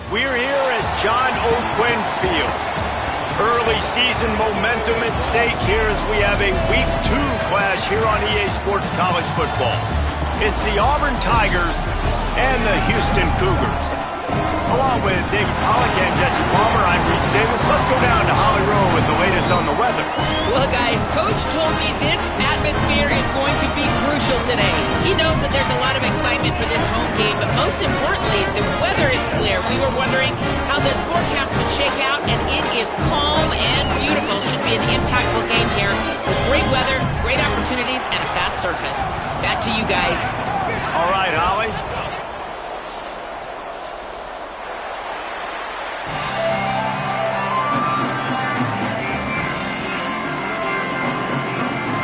We're here at John O'Quinn Field. Early season momentum at stake here as we have a Week 2 clash here on EA Sports College Football. It's the Auburn Tigers and the Houston Cougars. Along with David Pollack and Jesse Palmer, I'm Reese Davis. Let's go down to Holly Rowe with the latest on the weather. Well, guys, Coach told me this atmosphere is going to be crucial today. He knows that there's a lot of excitement for this home game, but most importantly, the weather is clear. We were wondering how the forecast would shake out, and it is calm and beautiful. Should be an impactful game here with great weather, great opportunities, and a fast surface. Back to you guys. All right, Holly.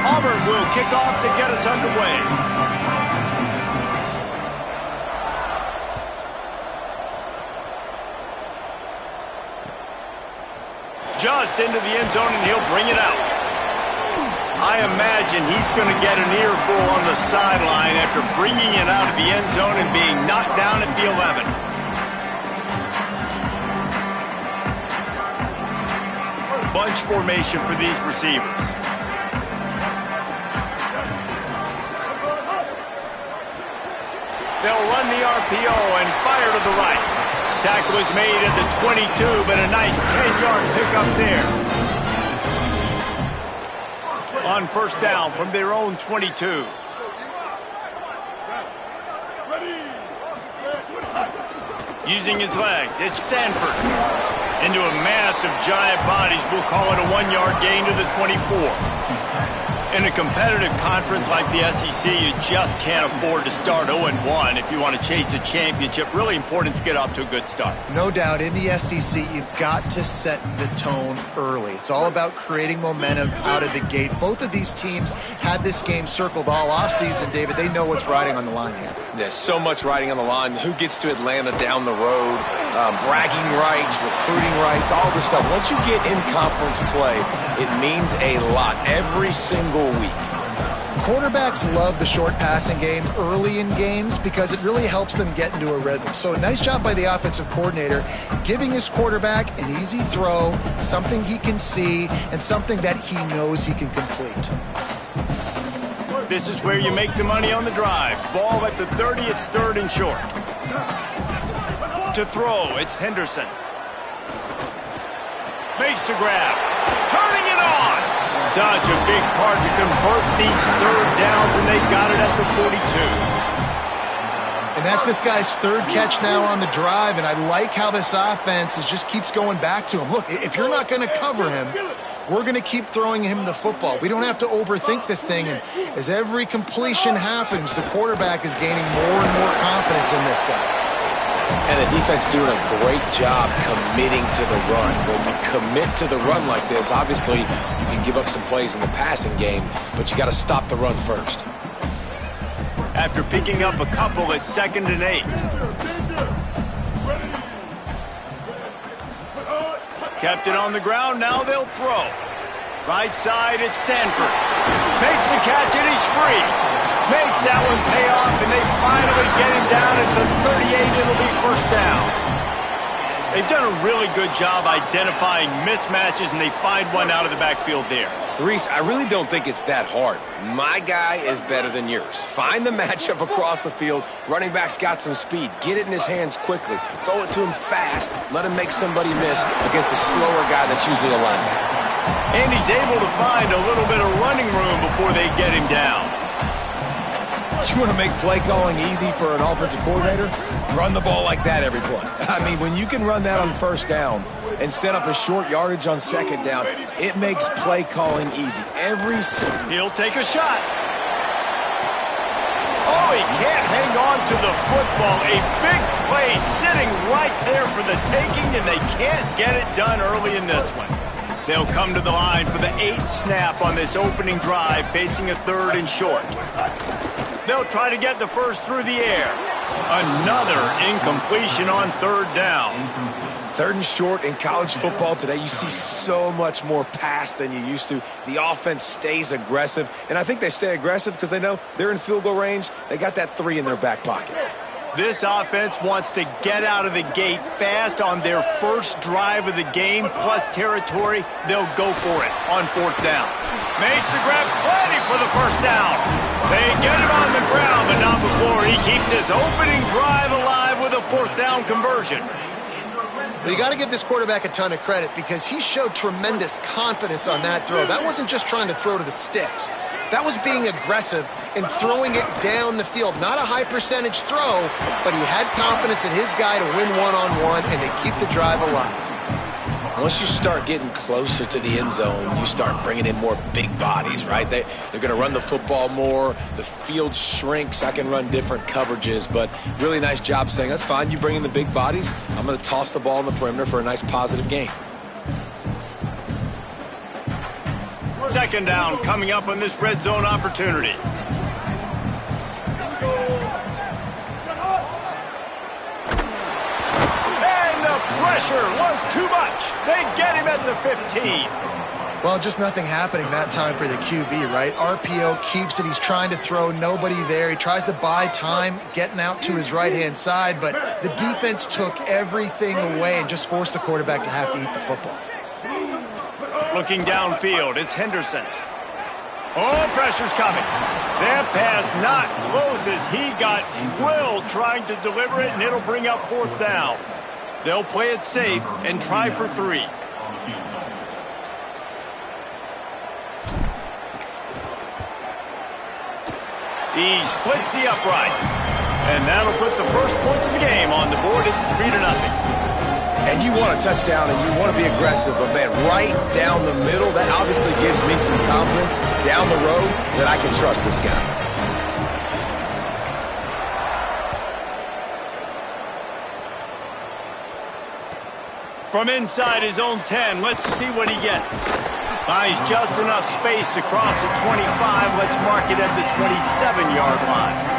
Auburn will kick off to get us underway. Just into the end zone, and he'll bring it out. I imagine he's going to get an earful on the sideline after bringing it out of the end zone and being knocked down at the 11. Bunch formation for these receivers. They'll run the RPO and fire to the right. Tackle is made at the 22, but a nice 10-yard pickup there. On first down from their own 22. Using his legs, it's Sanford. Into a mass of giant bodies, we'll call it a 1-yard gain to the 24. In a competitive conference like the SEC, you just can't afford to start 0-1 if you want to chase a championship. Really important to get off to a good start. No doubt, in the SEC, you've got to set the tone early. It's all about creating momentum out of the gate. Both of these teams had this game circled all offseason, David. They know what's riding on the line here. There's so much riding on the line. Who gets to Atlanta down the road, bragging rights, recruiting rights, all this stuff. Once you get in conference play, it means a lot every single week. Quarterbacks love the short passing game early in games because it really helps them get into a rhythm. So a nice job by the offensive coordinator giving his quarterback an easy throw, something he can see, and something that he knows he can complete. This is where you make the money on the drive. Ball at the 30, it's third and short. To throw, it's Henderson. Makes the grab. Turning it on. Such a big part to convert these third downs, and they got it at the 42. And that's this guy's third catch now on the drive, and I like how this offense just keeps going back to him. Look, if you're not going to cover him, we're going to keep throwing him the football. We don't have to overthink this thing. And as every completion happens, the quarterback is gaining more and more confidence in this guy. And the defense doing a great job committing to the run. When you commit to the run like this, obviously you can give up some plays in the passing game, but you got to stop the run first. After picking up a couple, it's 2nd and 8. Kept it on the ground, now they'll throw. Right side, it's Sanford. Makes the catch, and he's free. Makes that one pay off, and they finally get him down at the 38. It'll be first down. They've done a really good job identifying mismatches, and they find one out of the backfield there. Reese, I really don't think it's that hard. My guy is better than yours. Find the matchup across the field. Running back's got some speed. Get it in his hands quickly. Throw it to him fast. Let him make somebody miss against a slower guy that's usually a linebacker. And he's able to find a little bit of running room before they get him down. You want to make play calling easy for an offensive coordinator? Run the ball like that every play. I mean, when you can run that on first down and set up a short yardage on second down, it makes play calling easy. He'll take a shot. Oh, he can't hang on to the football. A big play sitting right there for the taking, and they can't get it done early in this one. They'll come to the line for the 8th snap on this opening drive, facing a 3rd and short. They'll try to get the first through the air. Another incompletion on 3rd down. 3rd and short in college football today, you see so much more pass than you used to. The offense stays aggressive, and I think they stay aggressive because they know they're in field goal range. They got that 3 in their back pocket. This offense wants to get out of the gate fast on their first drive of the game, plus territory. They'll go for it on fourth down. Makes the grab, plenty for the first down. They get him on the ground, but not before he keeps his opening drive alive with a fourth down conversion. Well, you got to give this quarterback a ton of credit because he showed tremendous confidence on that throw. That wasn't just trying to throw to the sticks. That was being aggressive and throwing it down the field. Not a high percentage throw, but he had confidence in his guy to win one-on-one and to keep the drive alive. Once you start getting closer to the end zone, you start bringing in more big bodies, right? They're going to run the football more. The field shrinks. I can run different coverages, but really nice job saying, that's fine. You bring in the big bodies. I'm going to toss the ball in the perimeter for a nice positive gain. Second down coming up on this red zone opportunity. And the pressure was too much. They get him at the 15. Well, just nothing happening that time for the QB, right? RPO keeps it. He's trying to throw. Nobody there. He tries to buy time, getting out to his right-hand side, but the defense took everything away and just forced the quarterback to have to eat the football. Looking downfield, it's Henderson. Oh, pressure's coming. That pass not close as he got drilled trying to deliver it, and it'll bring up fourth down. They'll play it safe and try for 3. He splits the uprights. And that'll put the first points of the game on the board. It's 3-0. And you want a touchdown and you want to be aggressive, but man, right down the middle, that obviously gives me some confidence down the road that I can trust this guy. From inside his own 10, let's see what he gets. Buys just enough space to cross the 25. Let's mark it at the 27-yard line.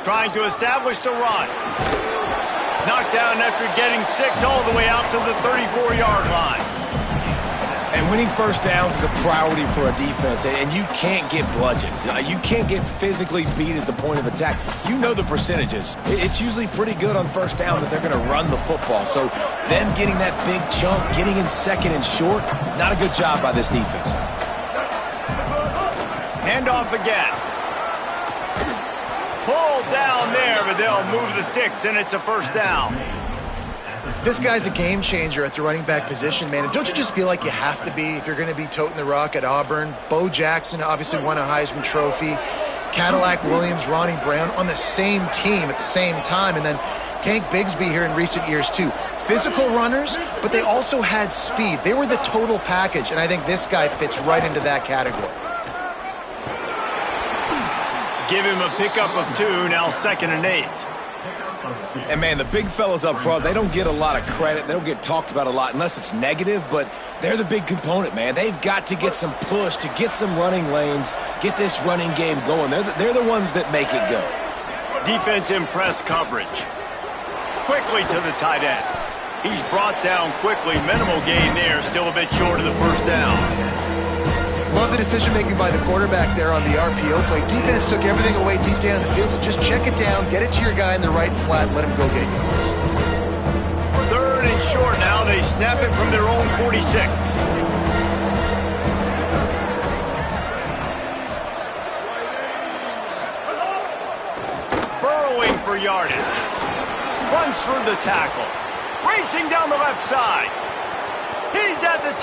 Trying to establish the run. Knocked down after getting 6 all the way out to the 34-yard line. And winning first downs is a priority for a defense, and you can't get bludgeoned. You can't get physically beat at the point of attack. You know the percentages. It's usually pretty good on first down that they're going to run the football. So them getting that big chunk, getting in second and short, not a good job by this defense. Handoff again. Pulled down there, but they'll move the sticks, and it's a first down. This guy's a game changer at the running back position, man. And don't you just feel like you have to be if you're going to be toting the rock at Auburn? Bo Jackson obviously won a Heisman Trophy. Cadillac Williams, Ronnie Brown on the same team at the same time. And then Tank Bigsby here in recent years, too. Physical runners, but they also had speed. They were the total package, and I think this guy fits right into that category. Give him a pickup of 2, now 2nd and 8. And, man, the big fellas up front, they don't get a lot of credit. They don't get talked about a lot unless it's negative, but they're the big component, man. They've got to get some push, to get some running lanes, get this running game going. They're the ones that make it go. Defense in press coverage. Quickly to the tight end. He's brought down quickly. Minimal gain there, still a bit short of the first down. Love the decision-making by the quarterback there on the RPO play. Defense took everything away deep down the field, so just check it down, get it to your guy in the right flat, and let him go get yards. 3rd and short now. They snap it from their own 46. Burrowing for yardage. Runs through the tackle. Racing down the left side. He's at the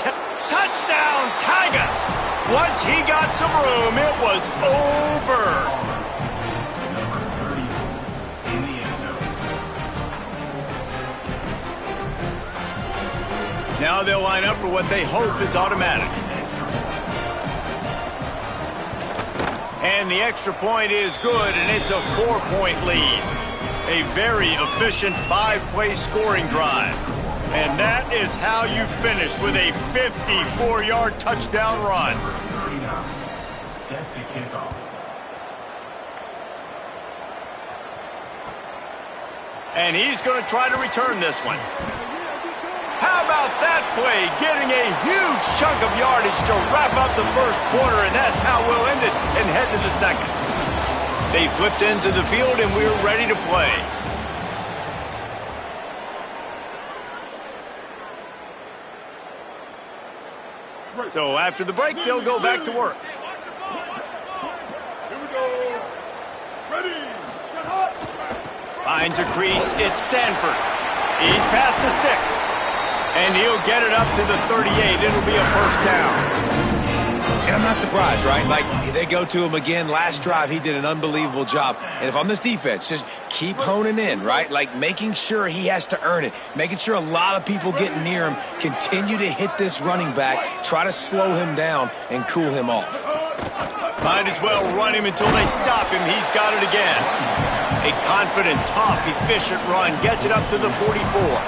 touchdown, Tigers. Once he got some room, it was over. Now they'll line up for what they hope is automatic. And the extra point is good, and it's a 4-point lead. A very efficient 5-play scoring drive. And that is how you finish with a 54-yard touchdown run. Set to kick off. And he's going to try to return this one. How about that play? Getting a huge chunk of yardage to wrap up the first quarter, and that's how we'll end it and head to the second. They flipped into the field, and we're ready to play. So after the break, they'll go back to work. Here we go. Ready. Finds a crease. It's Sanford. He's past the sticks. And he'll get it up to the 38. It'll be a first down. And I'm not surprised, right? Like, they go to him again. Last drive, he did an unbelievable job. And if I'm this defense, just keep honing in, right? Like, making sure he has to earn it. Making sure a lot of people get near him. Continue to hit this running back. Try to slow him down and cool him off. Might as well run him until they stop him. He's got it again. A confident, tough, efficient run. Gets it up to the 44.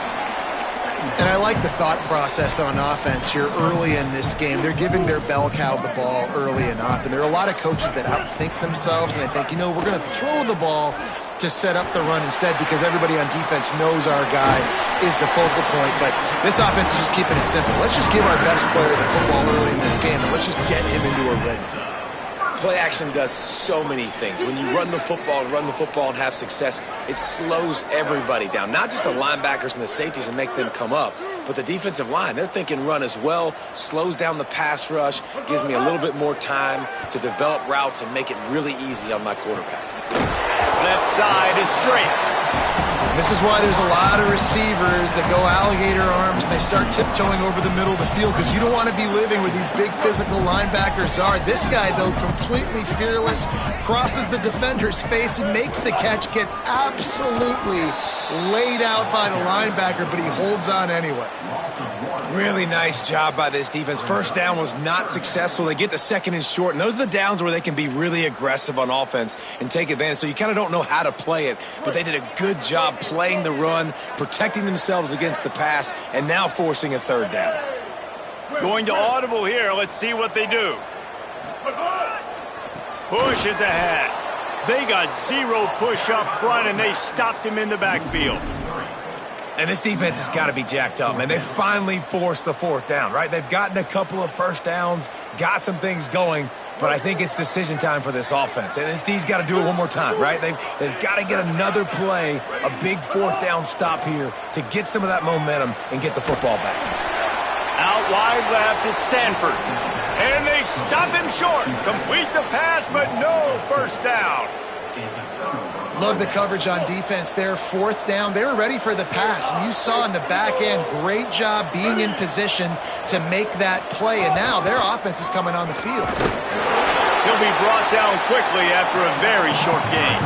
And I like the thought process on offense here early in this game. They're giving their bell cow the ball early and often. There are a lot of coaches that outthink themselves, and they think, you know, we're going to throw the ball to set up the run instead because everybody on defense knows our guy is the focal point. But this offense is just keeping it simple. Let's just give our best player the football early in this game, and let's just get him into a rhythm. Play action does so many things. When you run the football and have success, it slows everybody down. Not just the linebackers and the safeties and make them come up, but the defensive line. They're thinking run as well, slows down the pass rush, gives me a little bit more time to develop routes and make it really easy on my quarterback. Left side is straight. This is why there's a lot of receivers that go alligator arms and they start tiptoeing over the middle of the field because you don't want to be living where these big physical linebackers are. This guy, though, completely fearless, crosses the defender's face, he makes the catch, gets absolutely laid out by the linebacker, but he holds on anyway. Really nice job by this defense. First down was not successful. They get the second and short, and those are the downs where they can be really aggressive on offense and take advantage. So you kind of don't know how to play it, but they did a good job playing the run, protecting themselves against the pass, and now forcing a third down. Going to audible here. Let's see what they do. Push is ahead. They got zero push up front, and they stopped him in the backfield. And this defense has got to be jacked up, man. They finally forced the fourth down, right? They've gotten a couple of first downs, got some things going, but I think it's decision time for this offense. And this D's got to do it one more time, right? They've got to get another play, a big fourth down stop here to get some of that momentum and get the football back. Out wide left, it's Sanford. And they stop him short. Complete the pass, but no first down. Love the coverage on defense there. Fourth down. They were ready for the pass. And you saw in the back end, great job being in position to make that play. And now their offense is coming on the field. He'll be brought down quickly after a very short game.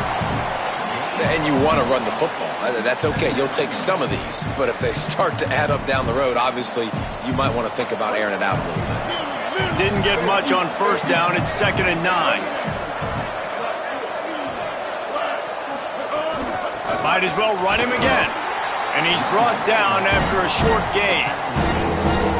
And you want to run the football. That's okay. You'll take some of these. But if they start to add up down the road, obviously you might want to think about airing it out a little bit. Didn't get much on first down. It's 2nd and 9. Might as well run him again. And he's brought down after a short gain.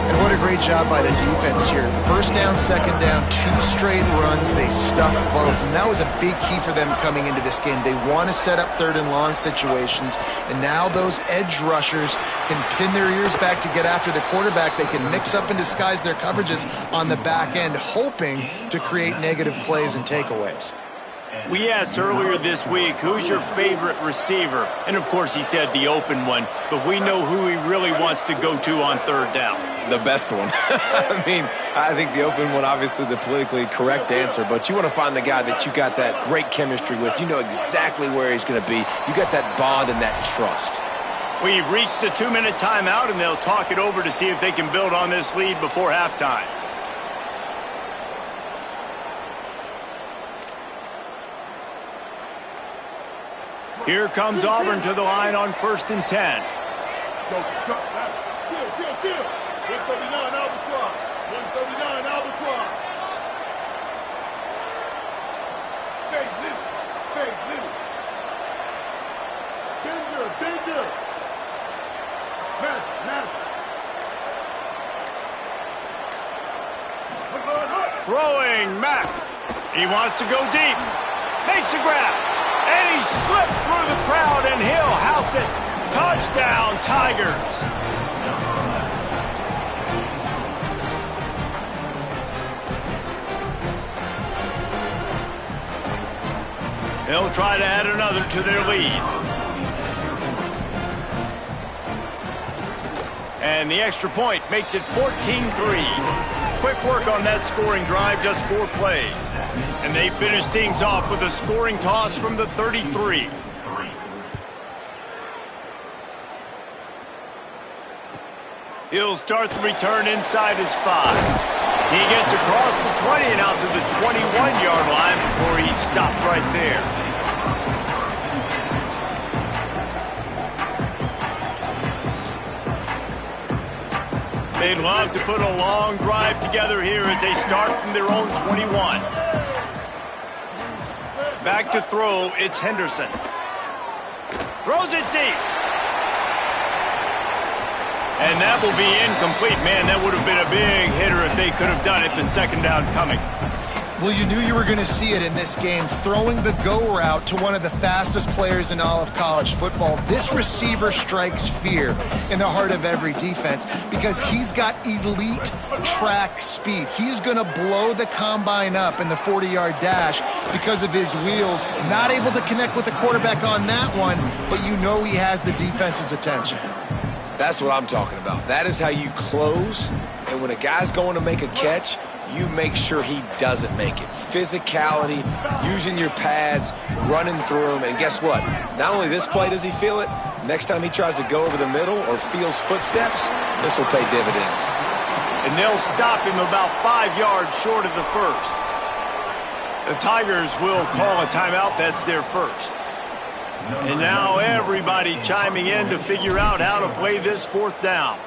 And what a great job by the defense here. First down, second down, 2 straight runs. They stuffed both. And that was a big key for them coming into this game. They want to set up third and long situations. And now those edge rushers can pin their ears back to get after the quarterback. They can mix up and disguise their coverages on the back end, hoping to create negative plays and takeaways. We asked earlier this week, who's your favorite receiver? And, of course, he said the open one. But we know who he really wants to go to on third down. The best one. I mean, I think the open one, obviously the politically correct answer. But you want to find the guy that you got that great chemistry with. You know exactly where he's going to be. You got that bond and that trust. We've reached the 2-minute timeout, and they'll talk it over to see if they can build on this lead before halftime. Here comes Auburn to the line on 1st and 10. Kill. 139 Albatross. 139 Albatross. Spade little. Bender. Magic. Throwing Mack. He wants to go deep. Makes a grab. And he slipped through the crowd, and he'll house it. Touchdown, Tigers. They'll try to add another to their lead. And the extra point makes it 14-3. Quick work on that scoring drive, just 4 plays. And they finish things off with a scoring toss from the 33. He'll start the return inside his 5. He gets across the 20 and out to the 21-yard line before he stopped right there. They'd love to put a long drive together here as they start from their own 21. Back to throw, it's Henderson. Throws it deep. And that will be incomplete. Man, that would have been a big hitter if they could have done it, but second down coming. Well, you knew you were going to see it in this game, throwing the go route to one of the fastest players in all of college football. This receiver strikes fear in the heart of every defense because he's got elite track speed. He's going to blow the combine up in the 40-yard dash because of his wheels. Not able to connect with the quarterback on that one, but you know he has the defense's attention. That's what I'm talking about. That is how you close, and when a guy's going to make a catch, you make sure he doesn't make it. Physicality, using your pads, running through them, and guess what? Not only this play does he feel it, next time he tries to go over the middle or feels footsteps, this will pay dividends. And they'll stop him about 5 yards short of the first. The Tigers will call a timeout. That's their first. And now everybody chiming in to figure out how to play this 4th down.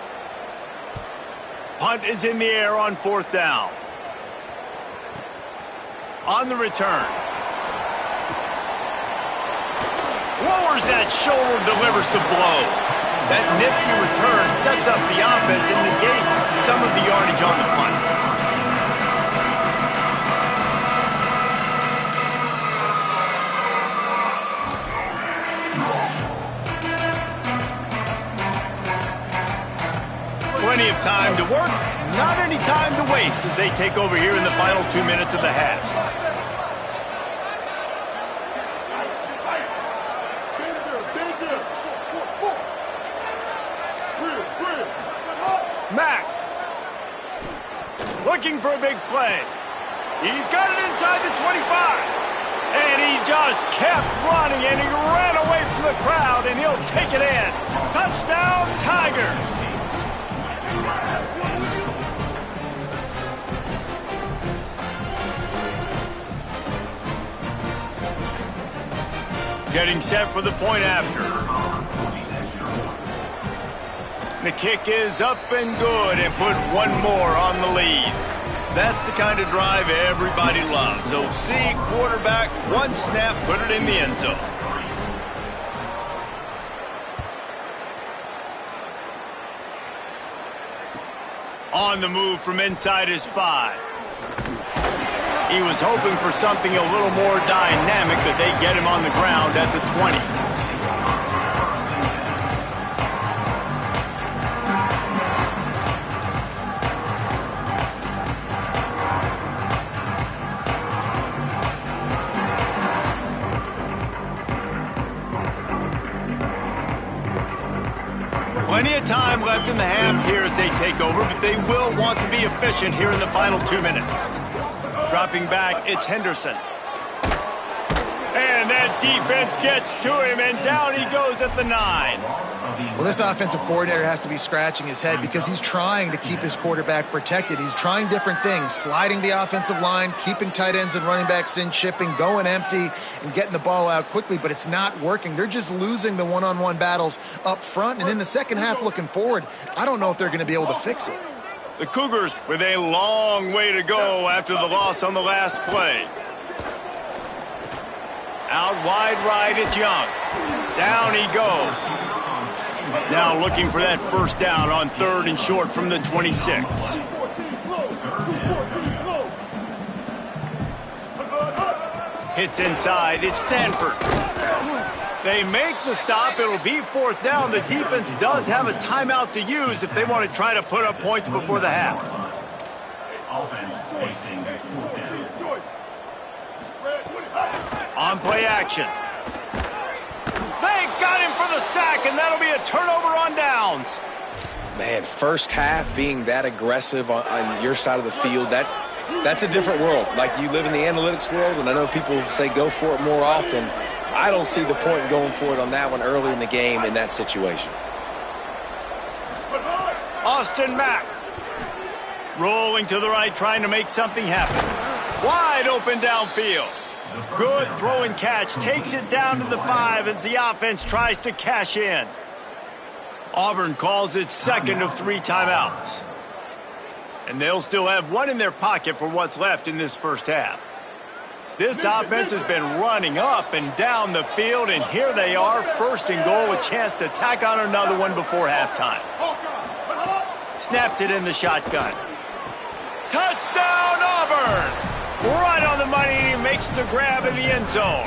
Punt is in the air on 4th down. On the return. Lowers that shoulder, delivers the blow. That nifty return sets up the offense and negates some of the yardage on the punt. Plenty of time to work, not any time to waste as they take over here in the final 2 minutes of the half. Mack looking for a big play. He's got it inside the 25. And he just kept running, and he ran away from the crowd, and he'll take it in. Touchdown, Tigers. Getting set for the point after. The kick is up and good and put one more on the lead. That's the kind of drive everybody loves. OC, quarterback, one snap, put it in the end zone. On the move from inside his 5. He was hoping for something a little more dynamic, but they get him on the ground at the 20. Plenty of time left in the half here as they take over, but they will want to be efficient here in the final 2 minutes. Dropping back, it's Henderson. And that defense gets to him, and down he goes at the 9. Well, this offensive coordinator has to be scratching his head because he's trying to keep his quarterback protected. He's trying different things, sliding the offensive line, keeping tight ends and running backs in, chipping, going empty, and getting the ball out quickly, but it's not working. They're just losing the one-on-one battles up front, and in the second half looking forward, I don't know if they're going to be able to fix it. The Cougars with a long way to go after the loss on the last play. Out wide right, it's Young. Down he goes. Now looking for that first down on 3rd and short from the 26. Hits inside, it's Sanford. They make the stop. It'll be 4th down. The defense does have a timeout to use if they want to try to put up points before the half. On play action. They got him for the sack, and that'll be a turnover on downs. Man, first half being that aggressive on your side of the field, that's a different world. Like, you live in the analytics world, and I know people say go for it more often. I don't see the point in going for it on that one early in the game in that situation. Austin Mack. Rolling to the right, trying to make something happen. Wide open downfield. Good throw and catch. Takes it down to the 5 as the offense tries to cash in. Auburn calls its second of 3 timeouts. And they'll still have one in their pocket for what's left in this first half. This offense has been running up and down the field, and here they are, 1st and goal, a chance to tack on another one before halftime. Snaps it in the shotgun. Touchdown, Auburn! Right on the money, and he makes the grab in the end zone.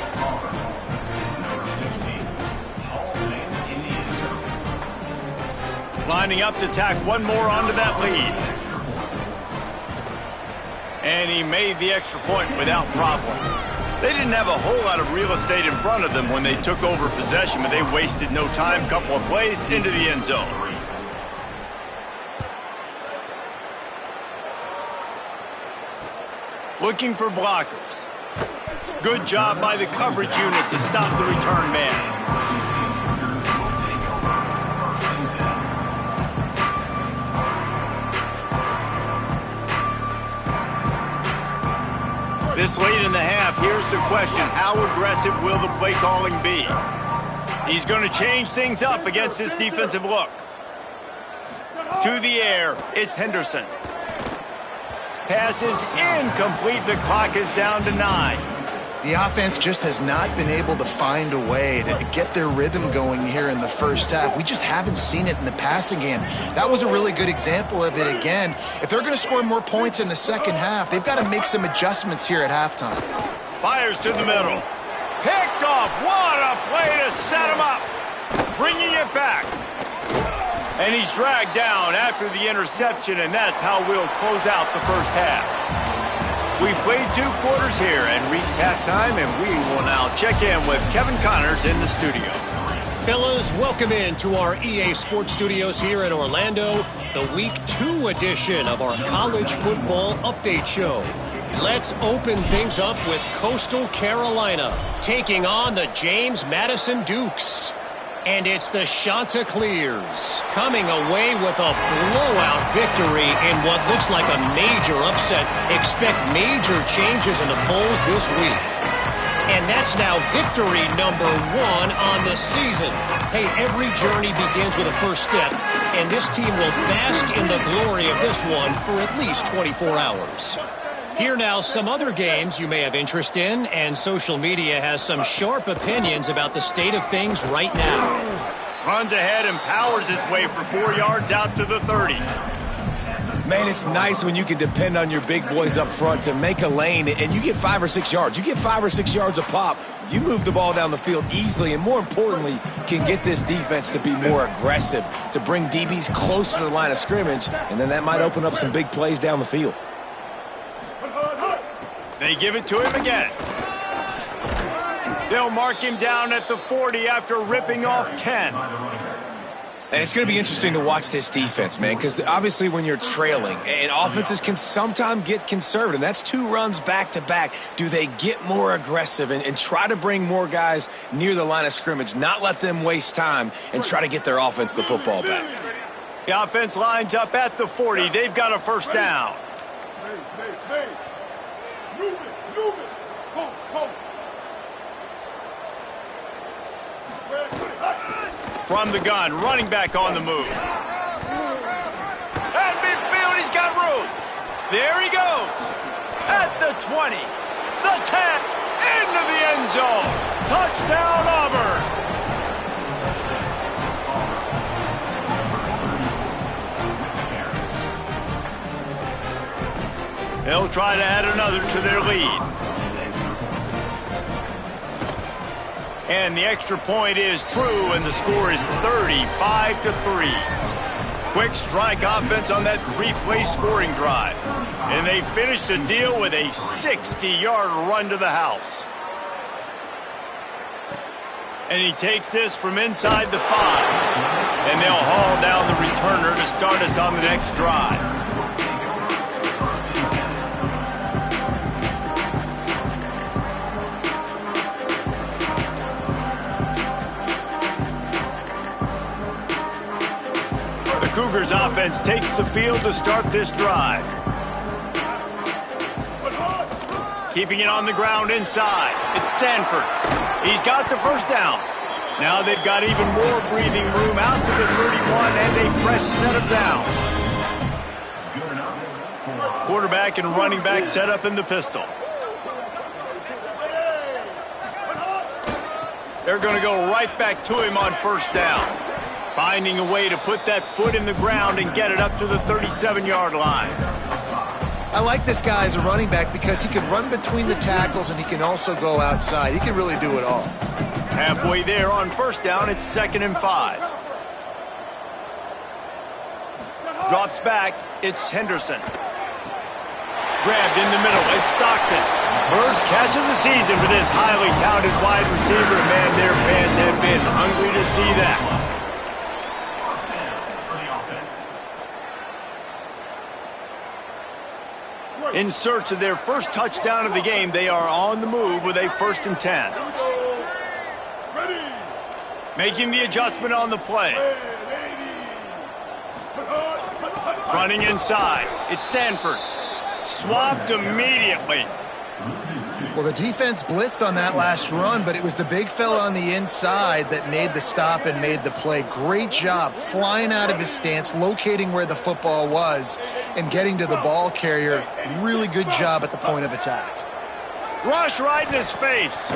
Lining up to tack one more onto that lead. And he made the extra point without problem. They didn't have a whole lot of real estate in front of them when they took over possession, but they wasted no time. Couple of plays into the end zone. Looking for blockers. Good job by the coverage unit to stop the return man. This late in the half, here's the question. How aggressive will the play calling be? He's going to change things up against this defensive look. To the air, it's Henderson. Pass is incomplete. The clock is down to 9. The offense just has not been able to find a way to get their rhythm going here in the first half. We just haven't seen it in the passing game. That was a really good example of it again. If they're going to score more points in the second half, they've got to make some adjustments here at halftime. Fires to the middle. Picked off. What a play to set him up. Bringing it back. And he's dragged down after the interception, and that's how we'll close out the first half. We played 2 quarters here and reached halftime, and we will now check in with Kevin Connors in the studio. Fellas, welcome in to our EA Sports Studios here in Orlando, the Week 2 edition of our College Football Update Show. Let's open things up with Coastal Carolina taking on the James Madison Dukes. And it's the Chanticleers coming away with a blowout victory in what looks like a major upset. Expect major changes in the polls this week. And that's now victory number 1 on the season. Hey, every journey begins with a first step, and this team will bask in the glory of this one for at least 24 hours. Here now, some other games you may have interest in, and social media has some sharp opinions about the state of things right now. Runs ahead and powers his way for 4 yards out to the 30. Man, it's nice when you can depend on your big boys up front to make a lane, and you get 5 or 6 yards. You get 5 or 6 yards a pop. You move the ball down the field easily, and more importantly, can get this defense to be more aggressive, to bring DBs close to the line of scrimmage, and then that might open up some big plays down the field. They give it to him again. They'll mark him down at the 40 after ripping off 10. And it's going to be interesting to watch this defense, man, because obviously when you're trailing, and offenses can sometimes get conservative. That's 2 runs back-to-back. Do they get more aggressive and try to bring more guys near the line of scrimmage, not let them waste time, and try to get their offense the football back? The offense lines up at the 40. They've got a first down. From the gun, running back on the move. At midfield, he's got room. There he goes. At the 20, the 10, into the end zone. Touchdown, Auburn. They'll try to add another to their lead. And the extra point is true, and the score is 35-3. Quick strike offense on that three-play scoring drive. And they finish the deal with a 60-yard run to the house. And he takes this from inside the 5. And they'll haul down the returner to start us on the next drive. The Cougars offense takes the field to start this drive. Keeping it on the ground inside. It's Sanford. He's got the first down. Now they've got even more breathing room out to the 31 and a fresh set of downs. Quarterback and running back set up in the pistol. They're going to go right back to him on first down. Finding a way to put that foot in the ground and get it up to the 37-yard line. I like this guy as a running back because he can run between the tackles and he can also go outside. He can really do it all. Halfway there on first down, it's 2nd and 5. Drops back, it's Henderson. Grabbed in the middle, it's Stockton. First catch of the season for this highly touted wide receiver. Man, their fans have been hungry to see that. In search of their first touchdown of the game, they are on the move with a 1st and 10. Making the adjustment on the play. Running inside. It's Sanford. Swapped immediately. Well, the defense blitzed on that last run, but it was the big fella on the inside that made the stop and made the play. Great job flying out of his stance, locating where the football was, and getting to the ball carrier. Really good job at the point of attack. Rush right in his face.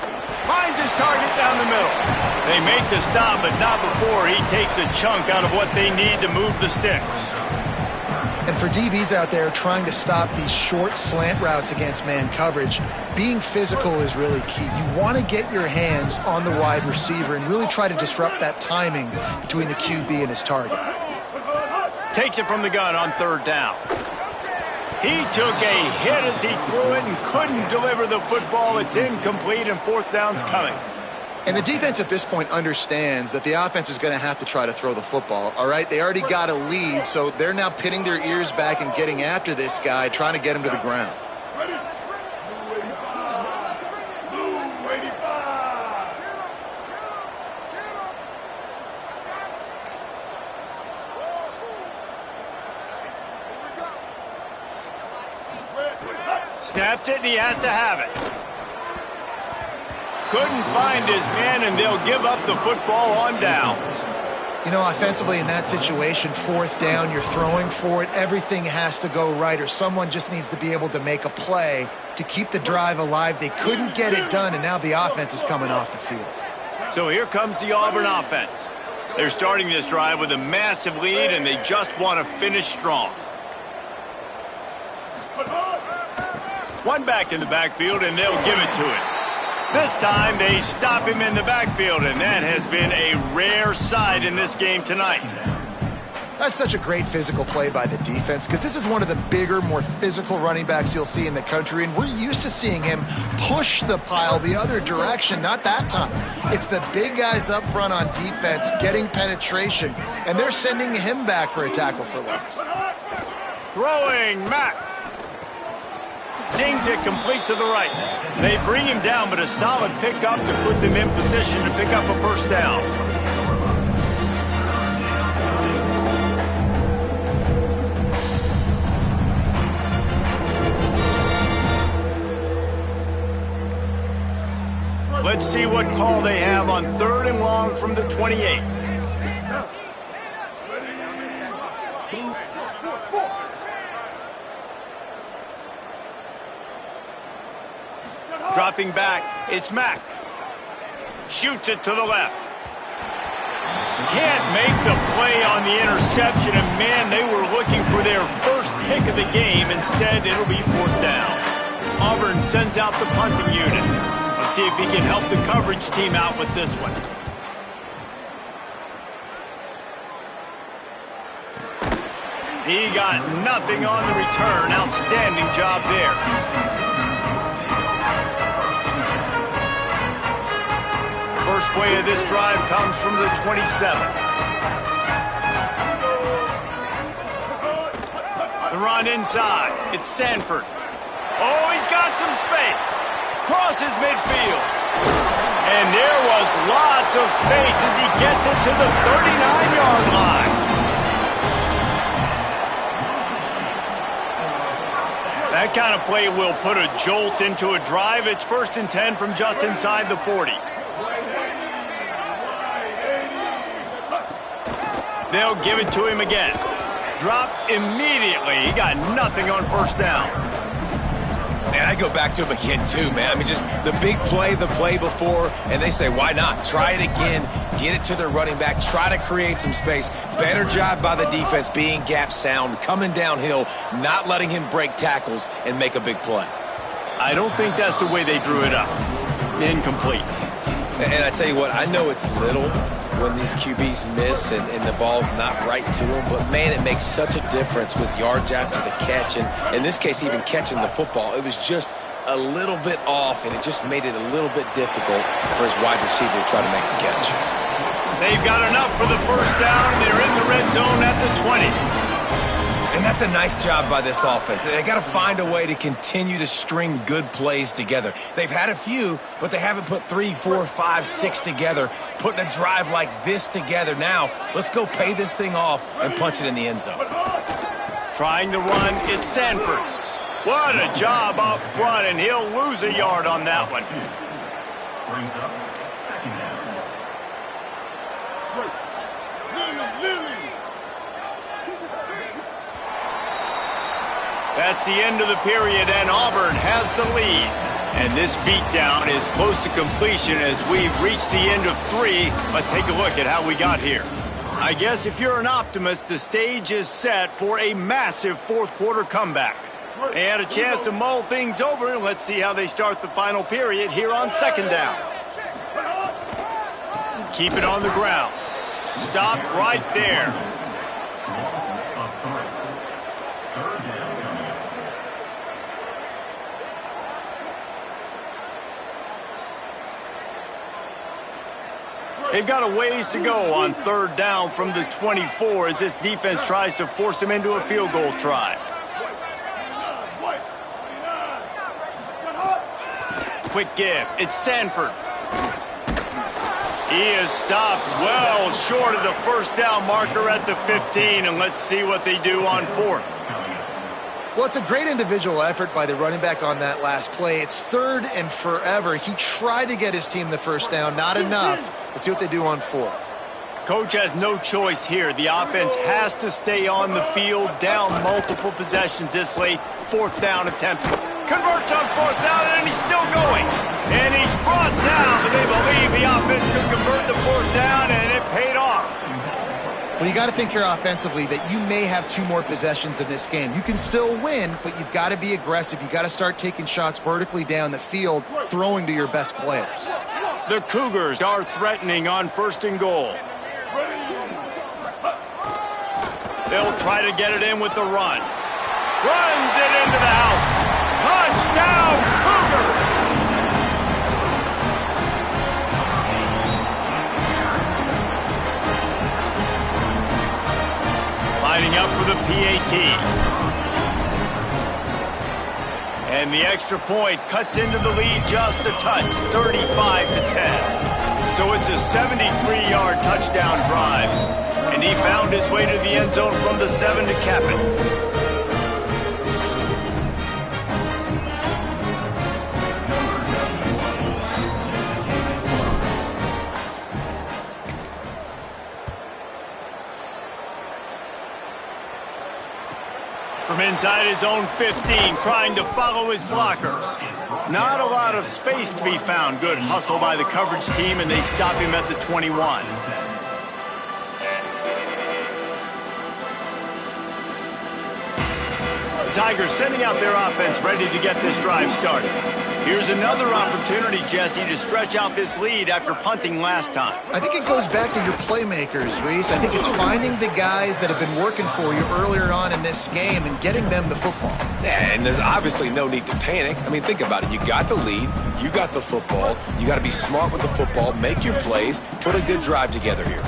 Finds his target down the middle. They make the stop, but not before he takes a chunk out of what they need to move the sticks. And for DBs out there trying to stop these short slant routes against man coverage, being physical is really key. You want to get your hands on the wide receiver and really try to disrupt that timing between the QB and his target. Takes it from the gun on 3rd down. He took a hit as he threw it and couldn't deliver the football. It's incomplete and 4th down's coming. And the defense at this point understands that the offense is going to have to try to throw the football, all right? They already got a lead, so they're now pinning their ears back and getting after this guy, trying to get him to the ground. Snapped it, and he has to have it. Couldn't find his man, and they'll give up the football on downs. You know, offensively in that situation, 4th down, you're throwing for it. Everything has to go right, or someone just needs to be able to make a play to keep the drive alive. They couldn't get it done, and now the offense is coming off the field. So here comes the Auburn offense. They're starting this drive with a massive lead, and they just want to finish strong. One back in the backfield, and they'll give it to him. This time, they stop him in the backfield, and that has been a rare sight in this game tonight. That's such a great physical play by the defense because this is one of the bigger, more physical running backs you'll see in the country, and we're used to seeing him push the pile the other direction. Not that time. It's the big guys up front on defense getting penetration, and they're sending him back for a tackle for loss. Throwing, Mack. Zings it complete to the right. They bring him down, but a solid pickup to put them in position to pick up a 1st down. Let's see what call they have on 3rd and long from the 28. Dropping back, it's Mack. Shoots it to the left. Can't make the play on the interception, and man, they were looking for their first pick of the game. Instead, it'll be 4th down. Auburn sends out the punting unit. A Let's see if he can help the coverage team out with this one. He got nothing on the return. Outstanding job there. First play of this drive comes from the 27. The run inside. It's Sanford. Oh, he's got some space. Crosses midfield. And there was lots of space as he gets it to the 39-yard line. That kind of play will put a jolt into a drive. It's 1st and 10 from just inside the 40. They'll give it to him again. Dropped immediately. He got nothing on first down. Man, I go back to him again, too, man. I mean, just the big play, the play before, and they say, why not? Try it again, get it to their running back, try to create some space. Better job by the defense being gap sound, coming downhill, not letting him break tackles and make a big play. I don't think that's the way they drew it up. Incomplete. And I tell you what, I know it's little when these QBs miss and the ball's not right to them, but man, it makes such a difference with yards after the catch, and in this case, even catching the football. It was just a little bit off, and it just made it a little bit difficult for his wide receiver to try to make the catch. They've got enough for the first down. They're in the red zone at the 20. And that's a nice job by this offense. They got to find a way to continue to string good plays together. They've had a few, but they haven't put 3, 4, 5, 6 together, putting a drive like this together. Now, let's go pay this thing off and punch it in the end zone. Trying to run, it's Sanford. What a job up front, and he'll lose a yard on that one. Brings up second down. Lily. That's the end of the period, and Auburn has the lead. And this beatdown is close to completion as we've reached the end of 3. Let's take a look at how we got here. I guess if you're an optimist, the stage is set for a massive fourth-quarter comeback. They had a chance to mull things over, and let's see how they start the final period here on second down. Keep it on the ground. Stopped right there. They've got a ways to go on third down from the 24 as this defense tries to force them into a field goal try. Quick give. It's Sanford. He is stopped well short of the first down marker at the 15, and let's see what they do on fourth. Well, it's a great individual effort by the running back on that last play. It's 3rd and forever. He tried to get his team the first down, not enough. Let's see what they do on fourth. Coach has no choice here. The offense has to stay on the field, down multiple possessions this late. Fourth down attempt. Converts on fourth down, and he's still going. And he's brought down, but they believe the offense could convert the fourth down, and it paid off. Well, you got to think here offensively that you may have 2 more possessions in this game. You can still win, but you've got to be aggressive. You've got to start taking shots vertically down the field, throwing to your best players. The Cougars are threatening on 1st and goal. They'll try to get it in with the run. Runs it into the house. Touchdown, Cougars! Lining up for the PAT. And the extra point cuts into the lead just a touch, 35-10. So it's a 73-yard touchdown drive. And he found his way to the end zone from the 7 to cap it. From inside his own 15, trying to follow his blockers. Not a lot of space to be found. Good hustle by the coverage team, and they stop him at the 21. Tigers sending out their offense ready to get this drive started. Here's another opportunity, Jesse, to stretch out this lead after punting last time. I think it goes back to your playmakers, Reese. I think it's finding the guys that have been working for you earlier on in this game and getting them the football. Yeah, and there's obviously no need to panic. I mean, think about it. You got the lead. You got the football. You got to be smart with the football, make your plays, put a good drive together here.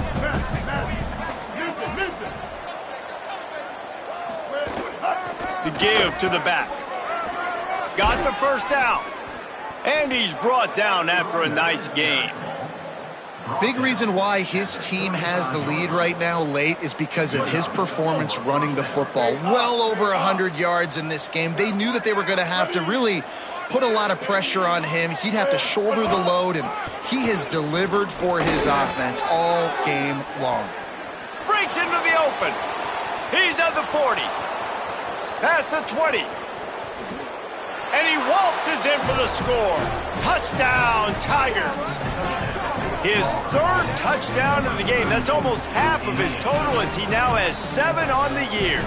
The give to the back. Got the first down. And he's brought down after a nice game. Big reason why his team has the lead right now late is because of his performance running the football. Well over 100 yards in this game. They knew that they were going to have to really put a lot of pressure on him. He'd have to shoulder the load, and he has delivered for his offense all game long. Breaks into the open. He's at the 40. Past the 20. And he waltzes in for the score. Touchdown, Tigers. His third touchdown of the game. That's almost half of his total as he now has 7 on the year.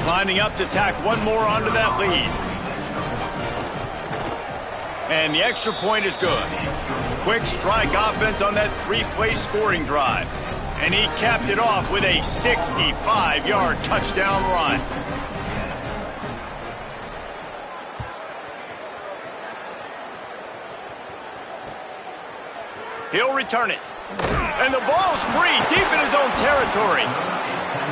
Lining up to tack one more onto that lead. And the extra point is good. Quick strike offense on that 3-play scoring drive. And he capped it off with a 65-yard touchdown run. He'll return it. And the ball's free deep in his own territory.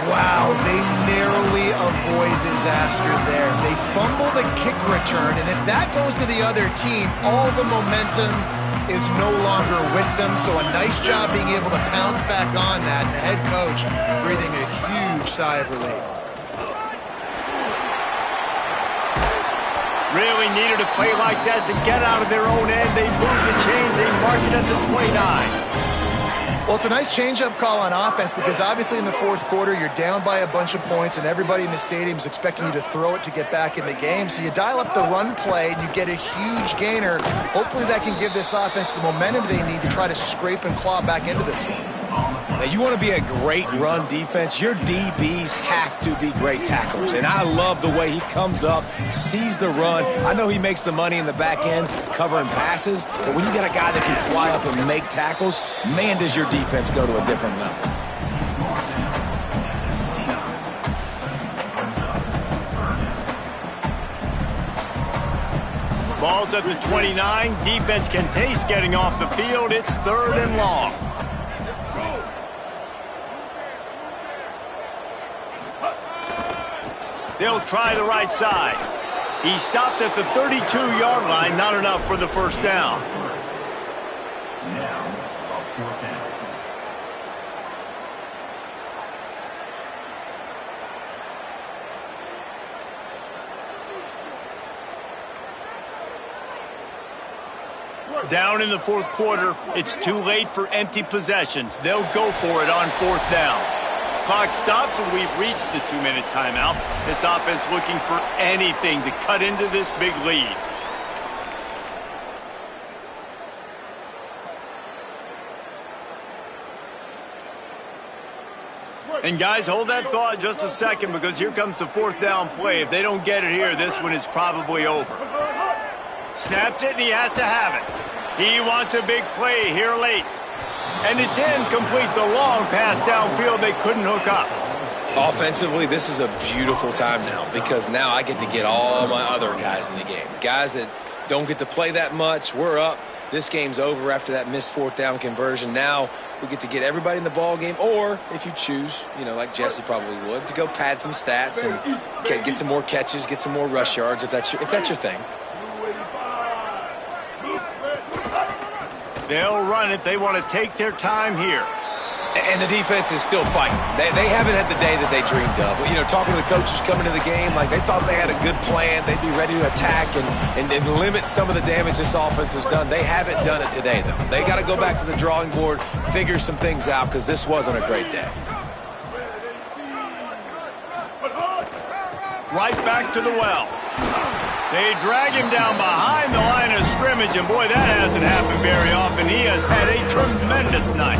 Wow, they narrowly avoid disaster there. They fumble the kick return, and if that goes to the other team, all the momentum is no longer with them. So a nice job being able to pounce back on that. And the head coach breathing a huge sigh of relief. Really needed a play like that to get out of their own end. They move the chains. They mark it at the 29. Well, it's a nice change-up call on offense because obviously in the fourth quarter, you're down by a bunch of points and everybody in the stadium is expecting you to throw it to get back in the game. So you dial up the run play and you get a huge gainer. Hopefully that can give this offense the momentum they need to try to scrape and claw back into this one. Now, you want to be a great run defense, your DBs have to be great tacklers. And I love the way he comes up, sees the run. I know he makes the money in the back end covering passes, but when you got a guy that can fly up and make tackles, man, does your defense go to a different level. Ball's at the 29. Defense can taste getting off the field. It's 3rd and long. They'll try the right side. He stopped at the 32-yard line. Not enough for the first down. Now, a 4th down. Down in the fourth quarter, it's too late for empty possessions. They'll go for it on 4th down. Clock stops and we've reached the 2-minute timeout. This offense looking for anything to cut into this big lead. And guys, hold that thought just a second because here comes the 4th down play. If they don't get it here, this one is probably over. Snaps it and he has to have it. He wants a big play here late. And it's incomplete. The long pass downfield they couldn't hook up. Offensively, this is a beautiful time now because now I get to get all my other guys in the game. Guys that don't get to play that much, we're up. This game's over after that missed 4th down conversion. Now we get to get everybody in the ball game, or if you choose, you know, like Jesse probably would, to go pad some stats and get some more catches, get some more rush yards if that's your thing. They'll run it. They want to take their time here. And the defense is still fighting. They haven't had the day that they dreamed of. You know, talking to the coaches coming to the game, like they thought they had a good plan. They'd be ready to attack and limit some of the damage this offense has done. They haven't done it today, though. They got to go back to the drawing board, figure some things out, because this wasn't a great day. Right back to the well. They drag him down behind the line of scrimmage, and boy, that hasn't happened very often. He has had a tremendous night.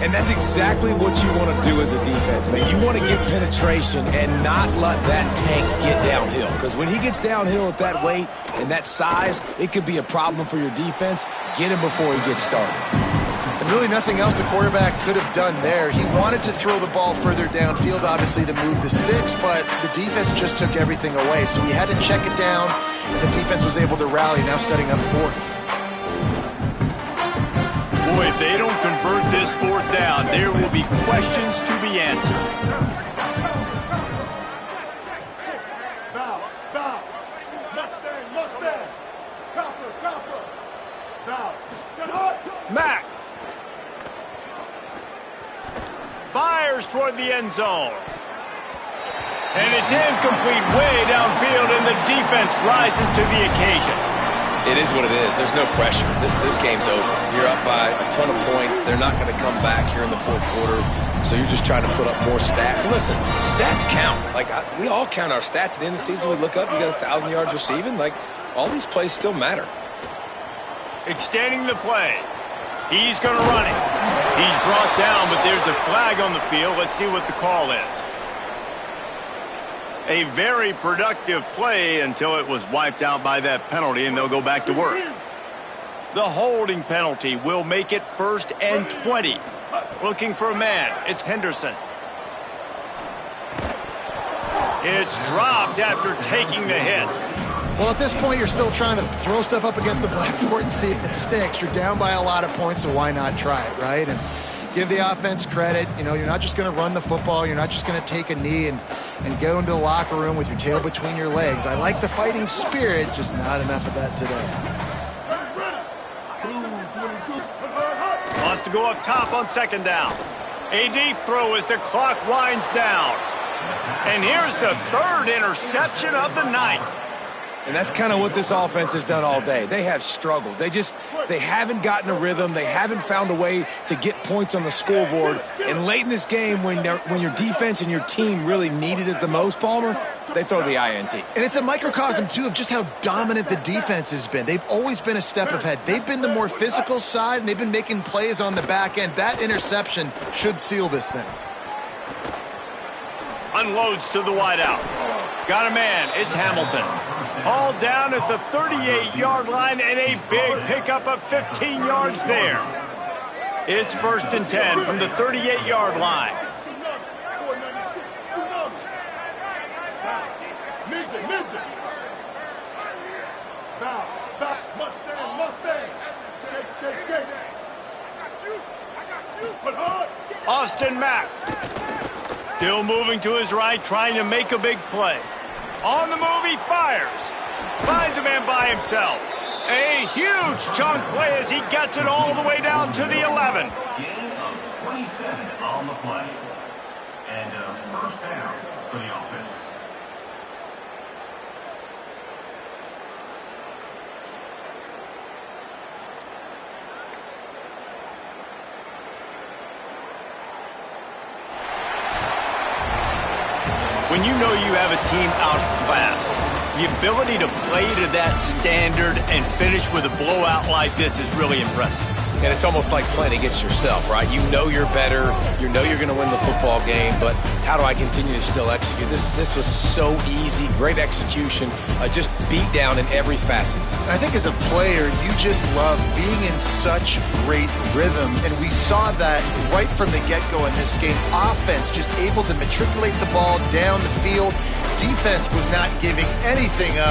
And that's exactly what you want to do as a defense, man. You want to get penetration and not let that tank get downhill. Because when he gets downhill at that weight and that size, it could be a problem for your defense. Get him before he gets started. And really nothing else the quarterback could have done there. He wanted to throw the ball further downfield, obviously, to move the sticks, but the defense just took everything away. So he had to check it down, and the defense was able to rally, now setting up fourth. Boy, if they don't convert this fourth down, there will be questions to be answered. Bow. Mustang. Copper. Bow. Mack fires toward the end zone. And it's incomplete way downfield, and the defense rises to the occasion. It is what it is. There's no pressure. This game's over. You're up by a ton of points. They're not going to come back here in the fourth quarter, so you're just trying to put up more stats. Listen, stats count. We all count our stats. At the end of the season, we look up, you got 1,000 yards receiving. All these plays still matter. Extending the play. He's going to run it. He's brought down, but there's a flag on the field. Let's see what the call is. A very productive play until it was wiped out by that penalty, and they'll go back to work. The holding penalty will make it 1st and 20. Looking for a man. It's Henderson. It's dropped after taking the hit. Well, at this point, you're still trying to throw stuff up against the blackboard and see if it sticks. You're down by a lot of points, so why not try it, right? And give the offense credit. You're not just going to run the football. You're not just going to take a knee and go into the locker room with your tail between your legs. I like the fighting spirit, just not enough of that today. Wants to go up top on 2nd down. A deep throw as the clock winds down. And here's the 3rd interception of the night. And that's kind of what this offense has done all day. They have struggled. They haven't gotten a rhythm. They haven't found a way to get points on the scoreboard. And late in this game, when your defense and your team really needed it the most, Palmer, they throw the INT. And it's a microcosm, too, of just how dominant the defense has been. They've always been a step ahead. They've been the more physical side, and they've been making plays on the back end. That interception should seal this thing. Unloads to the wideout. Got a man. It's Hamilton. Hauled down at the 38-yard line, and a big pickup of 15 yards there. It's 1st and 10 from the 38-yard line. Mustang. Skate. Austin Mack. Still moving to his right, trying to make a big play. On the move, he fires. Finds a man by himself. A huge chunk play as he gets it all the way down to the 11. Gain of 27 on the play. And a 1st down for the offense. When you know you have a team outclassed, the ability to play to that standard and finish with a blowout like this is really impressive. And it's almost like playing against yourself, right? You know you're better. You know you're going to win the football game, but how do I continue to still execute? This was so easy, great execution, just beat down in every facet. I think as a player, you just love being in such great rhythm, and we saw that right from the get-go in this game. Offense just able to matriculate the ball down the field. Defense was not giving anything up.